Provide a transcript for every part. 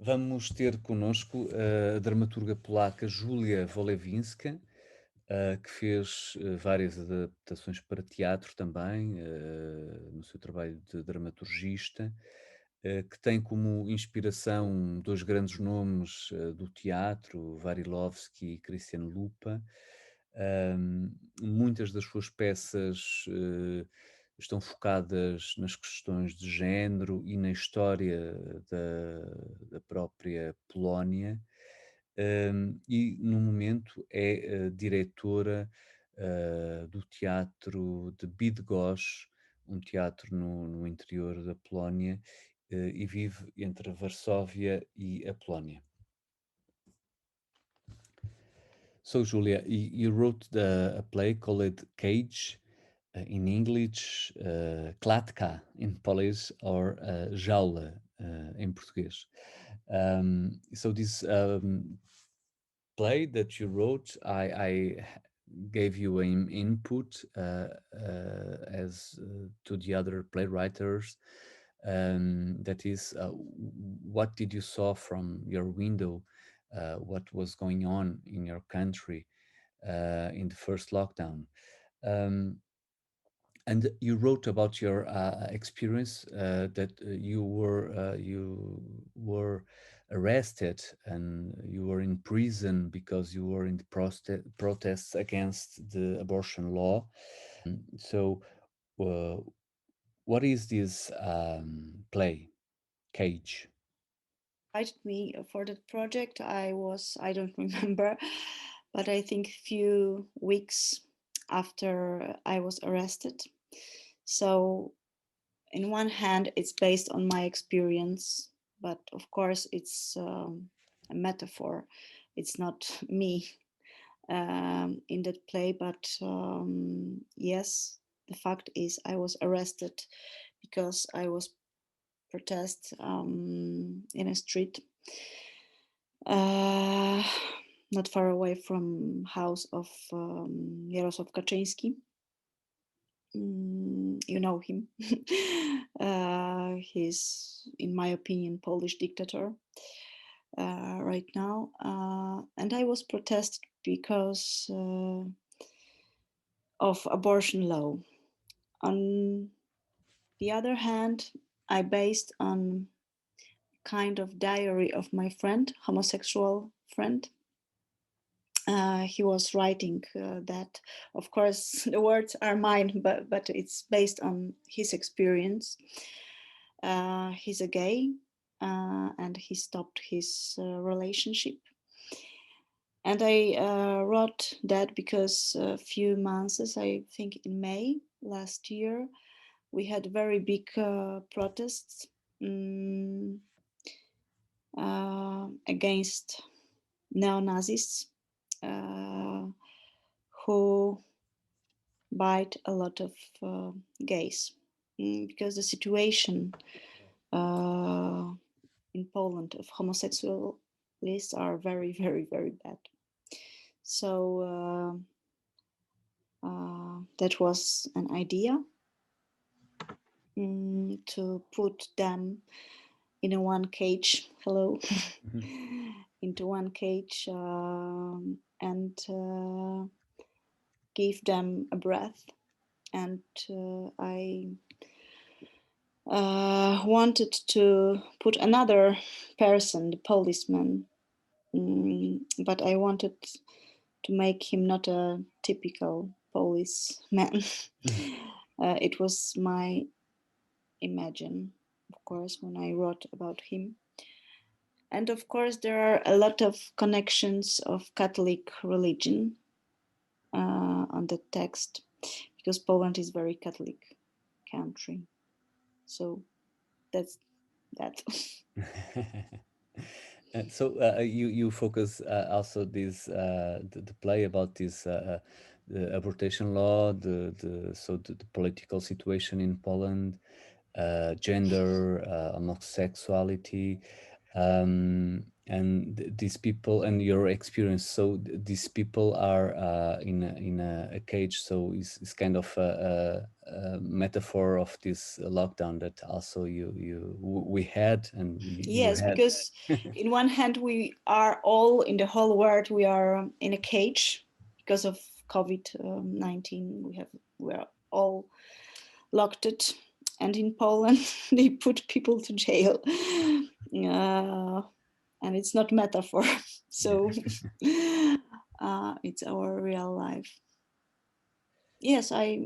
Vamos ter connosco a dramaturga polaca Julia Holewinska, que fez várias adaptações para teatro também, no seu trabalho de dramaturgista, que tem como inspiração dois grandes nomes do teatro, Varilovsky e Christian Lupa. Muitas das suas peças estão focadas nas questões de género e na história da própria Polónia, e no momento é diretora do teatro de Bydgoszcz, um teatro no interior da Polónia, e vive entre Varsóvia e a Polónia. So, Julia, you wrote a play called Cage, in English, Klatka in Polish, or Jaula in Portuguese. So this play that you wrote, I gave you an input as to the other playwriters. That is, what did you saw from your window? What was going on in your country in the first lockdown? Um, and you wrote about your experience that you were arrested and you were in prison because you were in the protests against the abortion law. So, uh, what is this play, Cage? Invited me for that project. I don't remember, but I think few weeks after I was arrested. So, in one hand, it's based on my experience, but of course, it's a metaphor. It's not me in that play, but yes, the fact is, I was arrested because I was protest in a street uh, not far away from house of Jarosław Kaczyński. You know him. He's, in my opinion, Polish dictator right now. And I was protested because of abortion law. On the other hand, I based on kind of diary of my friend, homosexual friend. He was writing that, of course, the words are mine, but it's based on his experience. He's a gay, and he stopped his relationship. And I wrote that because a few months, I think in May last year, we had very big protests against neo-Nazis who bite a lot of gays because the situation in Poland of homosexualists are very, very, very bad. So that was an idea to put them in a one cage. Hello. Into one cage and give them a breath. And I wanted to put another person, the policeman, but I wanted to make him not a typical policeman. It was my imagine, of course, when I wrote about him. And of course, there are a lot of connections of Catholic religion on the text because Poland is very Catholic country. So that's that. So you focus also this the play about this the abortion law, the political situation in Poland, gender, homosexuality, and these people and your experience. So these people are in a cage. So it's kind of metaphor of this lockdown that also we had and you Yes, had. because in one hand we are all in the whole world. We are in a cage because of COVID-19. We are all locked it, and in Poland they put people to jail, and it's not metaphor. So it's our real life. Yes, I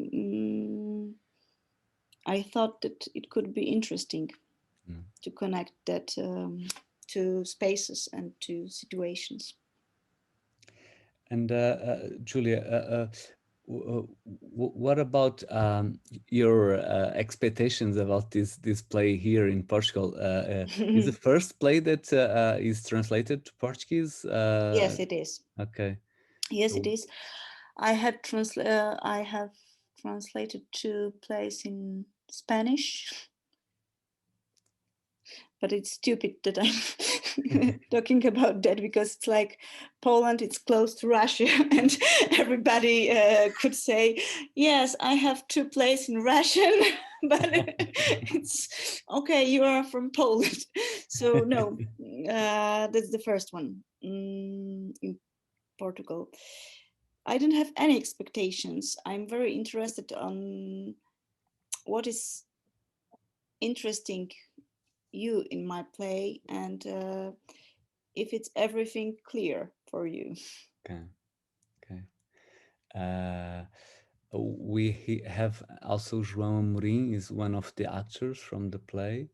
thought that it could be interesting to connect that to spaces and to situations. And Julia, what about your expectations about this play here in Portugal? Is the first play that is translated to Portuguese? Yes, it is. Okay. Yes, it So, is. I have translated 2 plays in Spanish, but it's stupid that I'm talking about that because it's like Poland, it's close to Russia, and everybody could say, yes, I have 2 plays in Russian, but it's okay, you are from Poland. So no, that's the first one in Portugal. I don't have any expectations. I'm very interested on what is interesting you in my play, and if it's everything clear for you. okay. Okay. We have also João Amorim is one of the actors from the play.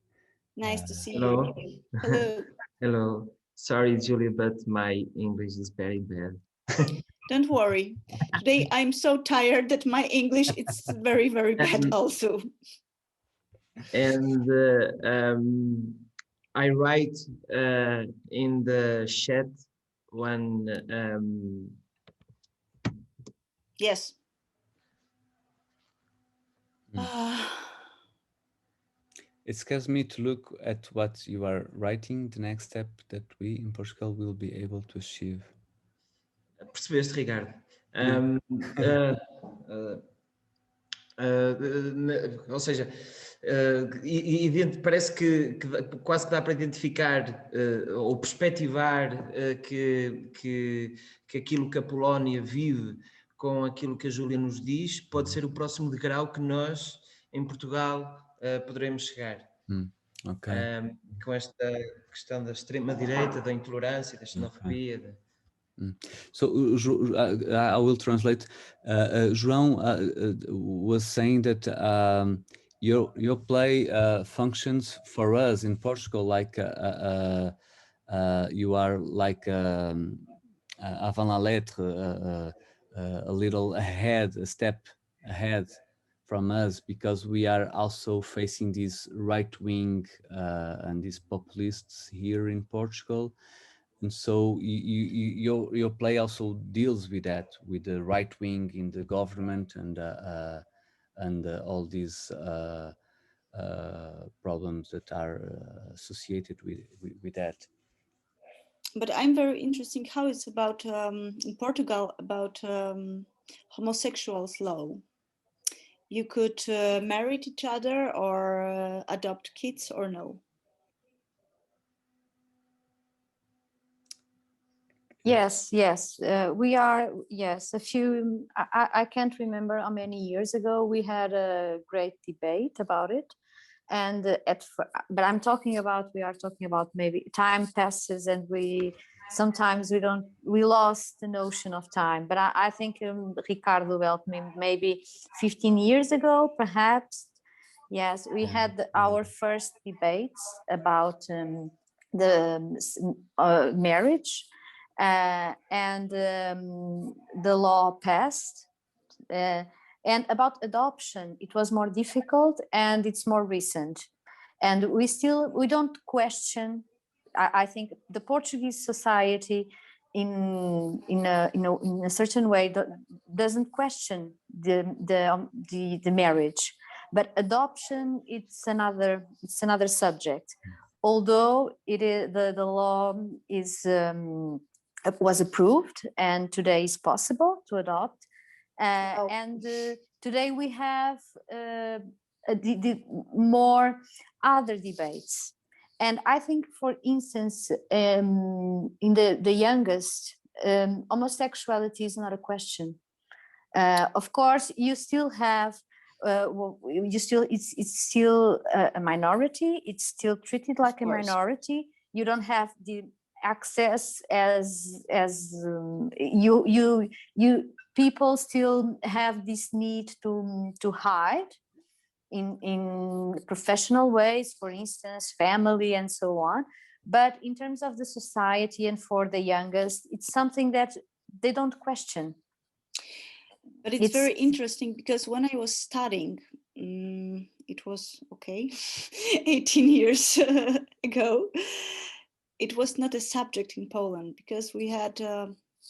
Nice to see you. Hello. Hello. Hello. Sorry, Julia, but my English is very bad. Don't worry. Today I'm so tired that my English it's very, very bad also. And I write in the chat when Yes. It scares me to look at what you are writing, the next step that we in Portugal will be able to achieve. percebeste, Ricardo? Ou seja, parece que quase que dá para identificar ou perspectivar que aquilo que a Polónia vive com aquilo que a Júlia nos diz pode ser o próximo degrau que nós, em Portugal, poderemos chegar. Okay. Com esta questão da extrema-direita, da intolerância, da xenofobia. So I will translate. João was saying that your play functions for us in Portugal like you are like avant la lettre, a little ahead, a step ahead from us, because we are also facing these right wing and these populists here in Portugal. And so your play also deals with that, with the right wing in the government and all these problems that are associated with that. But I'm very interested how it's about in Portugal about homosexuals law. You could marry each other or adopt kids or no? Yes, we are. Yes, a few. I can't remember how many years ago we had a great debate about it, and but I'm talking about. We are talking about maybe time passes, and sometimes we lost the notion of time. But I think Ricardo helped me maybe 15 years ago, perhaps. Yes, we had our first debates about the marriage. And the law passed. And about adoption, it was more difficult and it's more recent. And we don't question. I think the Portuguese society in a certain way doesn't question the marriage, but adoption it's another subject. Although the law was approved and today is possible to adopt, and today we have more other debates. And I think, for instance, in the youngest, homosexuality is not a question. Of course, you still have, it's still a minority. It's still treated like a minority. You don't have the access as you people still have this need to hide in professional ways, for instance, family and so on. But in terms of the society and for the youngest, it's something that they don't question. But it's very interesting, because when I was studying, it was 18 years ago, it was not a subject in Poland, because we had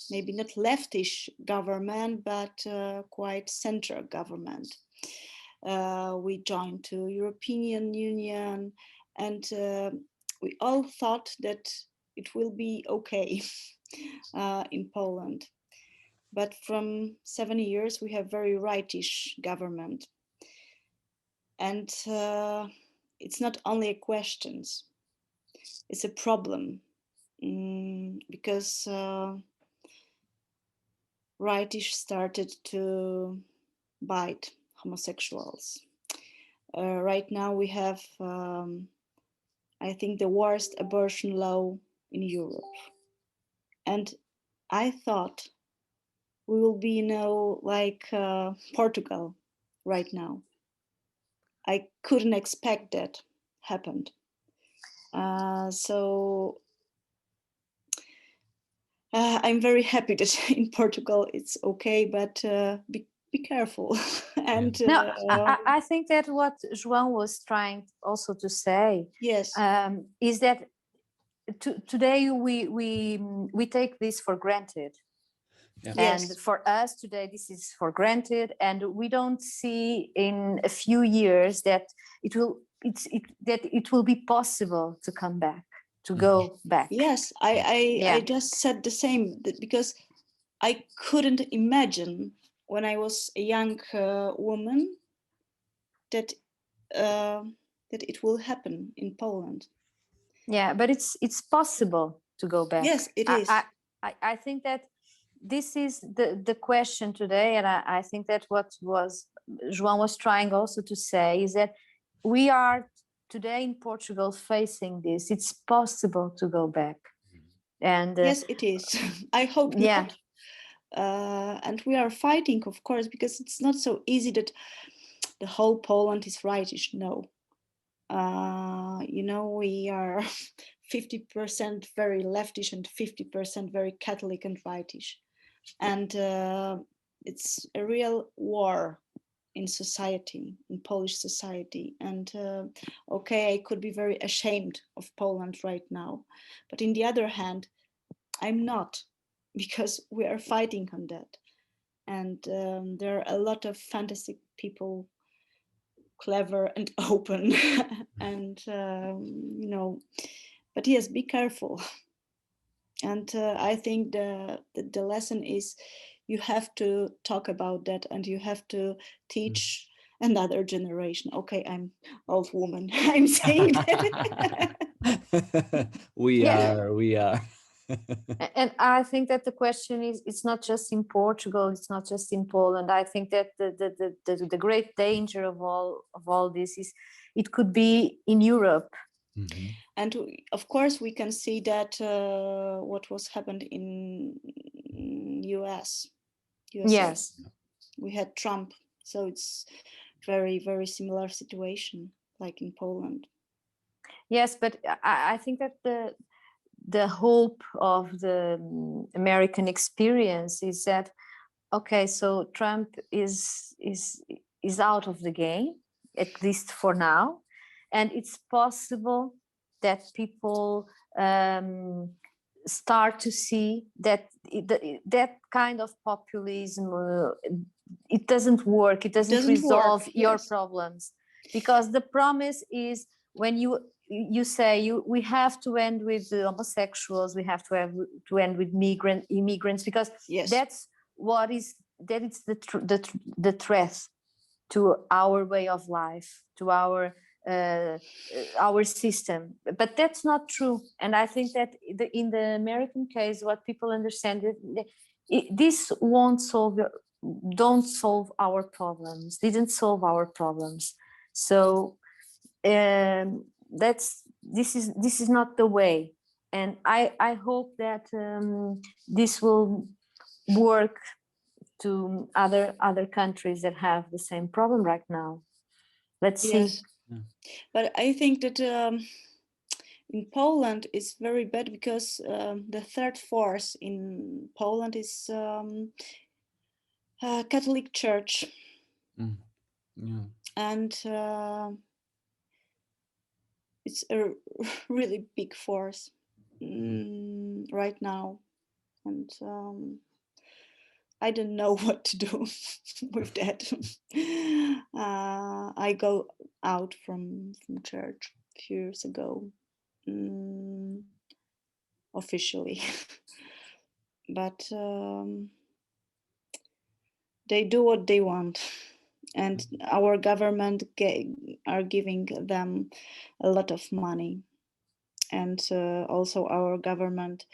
maybe not leftish government, but quite center government. We joined to European Union, and we all thought that it will be okay in Poland. But from 7 years, we have very rightish government. And it's not only a question, it's a problem, because rightish started to bite homosexuals. Right now we have, I think, the worst abortion law in Europe. And I thought we will be, like Portugal right now. I couldn't expect that happened. So I'm very happy that in Portugal it's okay, but be careful. And no, I think that what João was trying also to say, yes, is that today we take this for granted. Yeah. And yes, for us today, this is for granted, and we don't see in a few years that it will be possible to come back, to go back. yes. I just said the same, because I couldn't imagine when I was a young woman that it will happen in Poland. Yeah, but it's possible to go back. Yes, it is. I think that this is the question today, and I think that what João was trying also to say is that we are today in Portugal facing this. It's possible to go back. And yes, it is. I hope not. And we are fighting, of course, because it's not so easy that the whole Poland is rightish. No. We are 50% very leftish and 50% very Catholic and rightish. And it's a real war in society, in Polish society. And I could be very ashamed of Poland right now. But on the other hand, I'm not, because we are fighting on that. And there are a lot of fantastic people, clever and open. And, but yes, be careful. And I think the lesson is you have to talk about that, and you have to teach another generation. Okay, I'm old woman. I'm saying that. We are. And I think that the question is, it's not just in Portugal, it's not just in Poland. I think that the great danger of all this is it could be in Europe. Mm-hmm. And of course, we can see that what was happened in USA. Yes, we had Trump, so it's very, very similar situation like in Poland. Yes, but I think that the hope of the American experience is that, okay, so Trump is out of the game, at least for now, and it's possible that people start to see that that kind of populism it doesn't work, it doesn't resolve your problems, because the promise is when you say we have to end with the homosexuals, we have to end with immigrants, because that's what is, that is the threat to our way of life, to our system. But that's not true. And I think that in the American case, what people understand is this won't solve, don't solve our problems, didn't solve our problems. So this is not the way. And I hope that this will work to other countries that have the same problem right now. Let's see. Yes, but I think that in Poland is very bad because the third force in Poland is Catholic Church, Yeah. and it's a really big force right now, and I don't know what to do with that. I go out from church a few years ago, officially, but they do what they want, and our government are giving them a lot of money, and also our government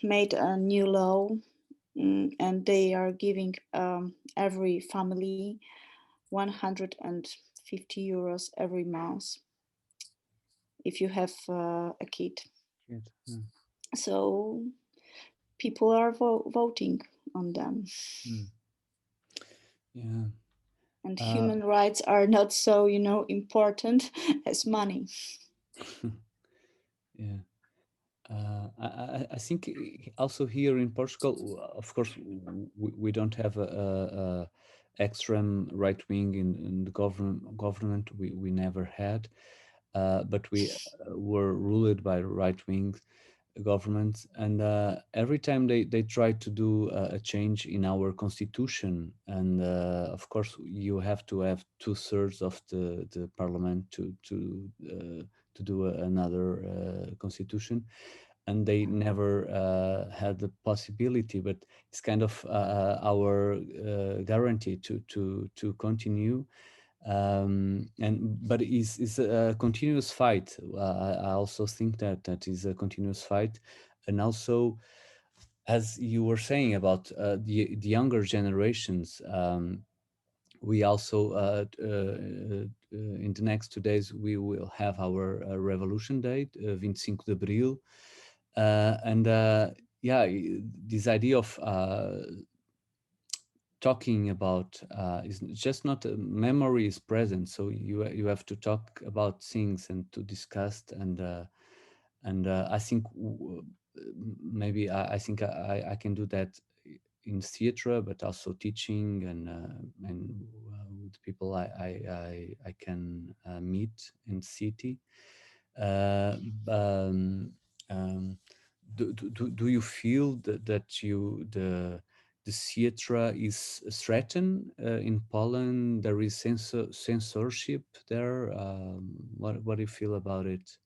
made a new law, and they are giving every family 150 euros every month if you have a kid. Good. So people are voting on them. Yeah. And human rights are not so, important as money. Yeah. I think also here in Portugal, of course, we don't have a extreme right wing in the government. We never had, but we were ruled by right wing government, and every time they try to do a change in our constitution, and of course you have to have 2/3 of the parliament to do another constitution, and they never had the possibility. But it's kind of our guarantee to continue. But it's a continuous fight. I also think that is a continuous fight, and also, as you were saying about the younger generations, we also in the next 2 days we will have our revolution day, 25 de abril, and yeah, this idea of talking about is just not a memory is present, so you have to talk about things and to discuss, and I think maybe I think I can do that in theater, but also teaching and with people I can meet in city. Um, um, do you feel that the theatre is threatened in Poland? There is censorship there. What do you feel about it?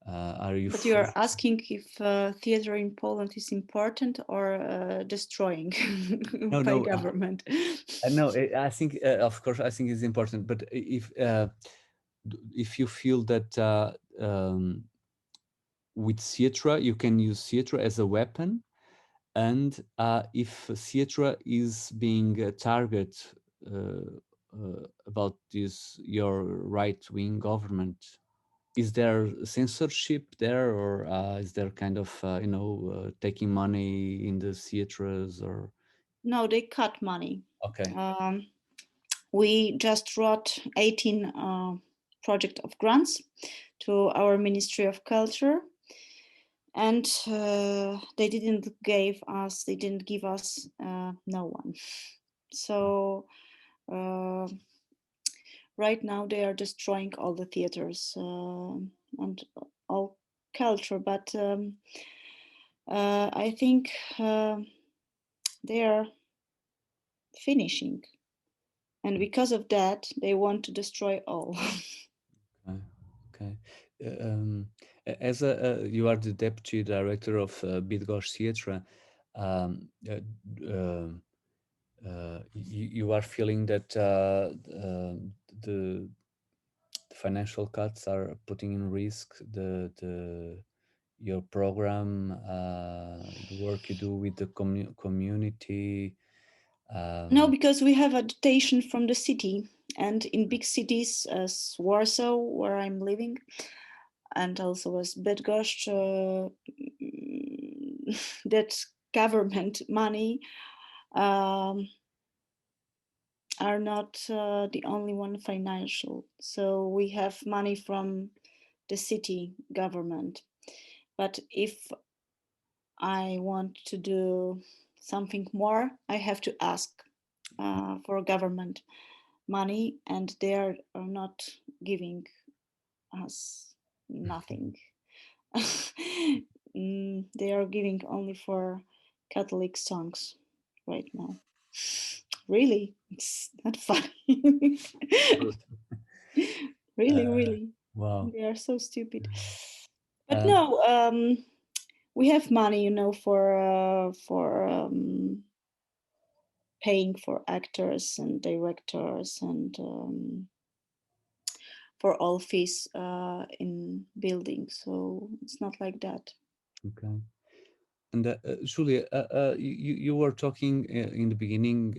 Are you? But you are asking if theater in Poland is important or destroying No, by no. government. No, I think, of course, I think it's important. But if you feel that with theatre, you can use theatre as a weapon, and if theatre is being a target about this your right-wing government, is there censorship there, or is there kind of taking money in the theatres, or? No, they cut money. Okay. We just wrote 18 project of grants to our Ministry of Culture, and they didn't give us no one. So right now they are destroying all the theaters and all culture, but I think they are finishing, and because of that they want to destroy all. Okay. As you are the deputy director of Bydgoszcz Theatre, you are feeling that the financial cuts are putting in risk the your program, the work you do with the community. No, because we have adaptation from the city, and in big cities as Warsaw, where I'm living, and also as Bydgoszcz, that government money are not the only one financial. So we have money from the city government. But if I want to do something more, I have to ask for government money, and they are not giving us nothing. They are giving only for Catholic songs right now. Really, it's not funny. Really, Wow. they are so stupid. But no, we have money, for paying for actors and directors and for all fees in buildings. So it's not like that. Okay. And Julia, you were talking in the beginning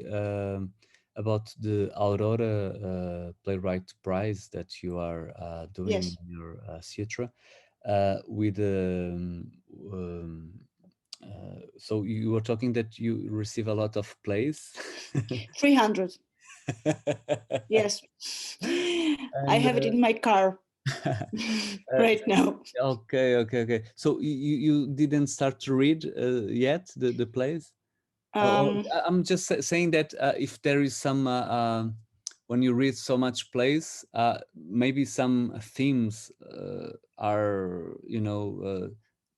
about the Aurora Playwright Prize that you are doing Yes. in your theatre with. So you were talking that you receive a lot of plays. 300. Yes. I have it in my car right now. Okay. So you didn't start to read yet the plays? I'm just saying that if there is some when you read so much plays, maybe some themes are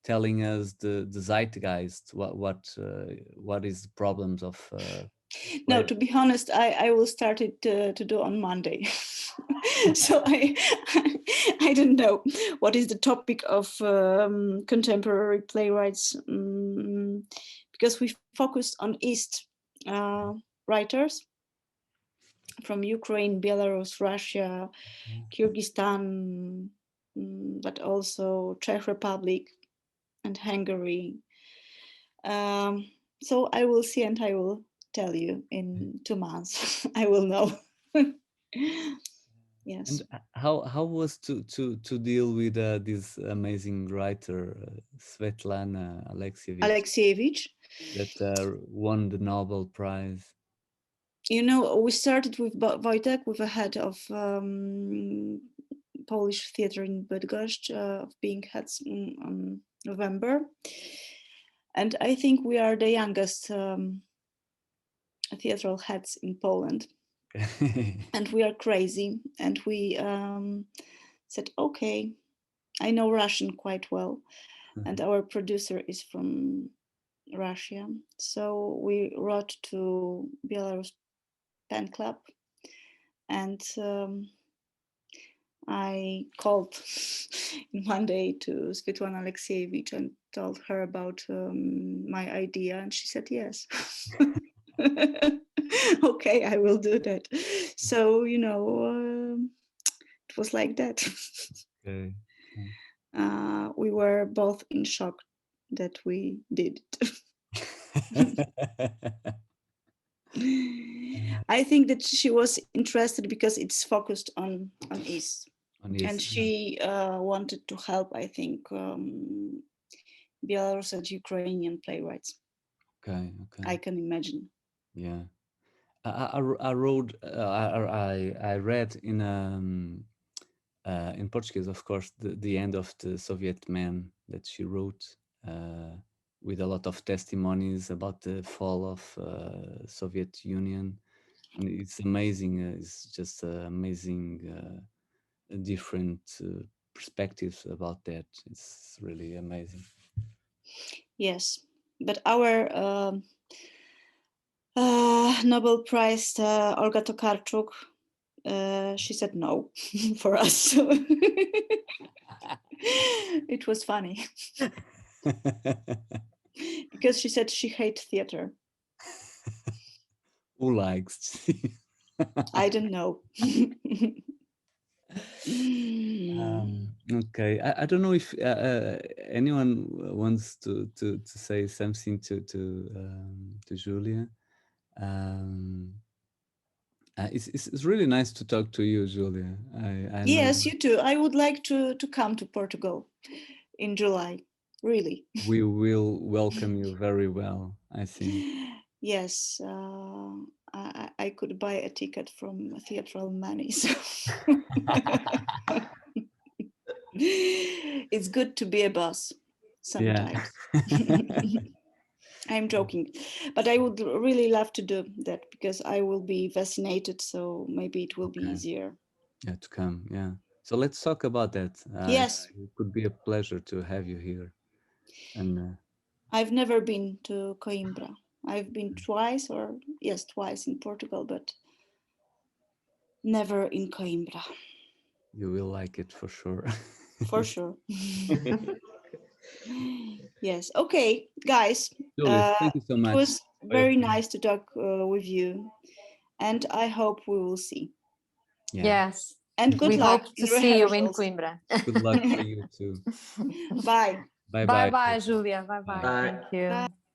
telling us the zeitgeist. What is the problems of No, play? to be honest, I will start it to do on Monday. So I don't know what is the topic of contemporary playwrights, because we focused on East writers from Ukraine, Belarus, Russia, Kyrgyzstan, but also Czech Republic and Hungary. So I will see and I will tell you in 2 months. I will know. Yes. And how was to deal with this amazing writer Svetlana Alexievich. that won the Nobel Prize? We started with Wojtek, with a head of Polish theater in Bydgoszcz, of being heads on November. And I think we are the youngest theatrical heads in Poland. And we are crazy. And we said, okay, I know Russian quite well. And our producer is from Russia. So we wrote to Belarus Pen Club. And I called one day to Svetlana Alexievich and told her about my idea. And she said, yes. Okay, I will do that. So, it was like that. Okay. We were both in shock that we did it. I think that she was interested because it's focused on East. And she wanted to help, I think, Belarus and Ukrainian playwrights. Okay. I can imagine. Yeah. I read in Portuguese, of course, the end of the Soviet Man that she wrote with a lot of testimonies about the fall of Soviet Union, and it's amazing. It's just amazing, different perspectives about that. It's really amazing. Yes, but our Nobel Prize, Olga Tokarczuk, she said no for us. It was funny because she said she hates theater. Who likes? I don't know. Okay, I don't know if anyone wants to say something to Julia. It's really nice to talk to you, Julia. I know Yes, you too. I would like to come to Portugal in July. Really. we will welcome you very well, I think. Yes, I could buy a ticket from theatral money. So it's good to be a boss Yeah. sometimes. I'm joking, but I would really love to do that because I will be vaccinated, so maybe it will be Okay. easier. Yeah, to come. Yeah. So let's talk about that. Yes, It could be a pleasure to have you here. And I've never been to Coimbra. I've been twice, or yes, twice in Portugal, but never in Coimbra. you will like it for sure. For sure. Yes. Okay, guys. Julius, thank you so It much was for your very time. nice to talk with you, and I hope we will see. Yeah. Yes. And good We luck hope in to see you in rehearsals. Coimbra. Good luck for you too. Bye. Bye Bye bye. bye, Julia. Bye bye. Bye. Thank you. Bye.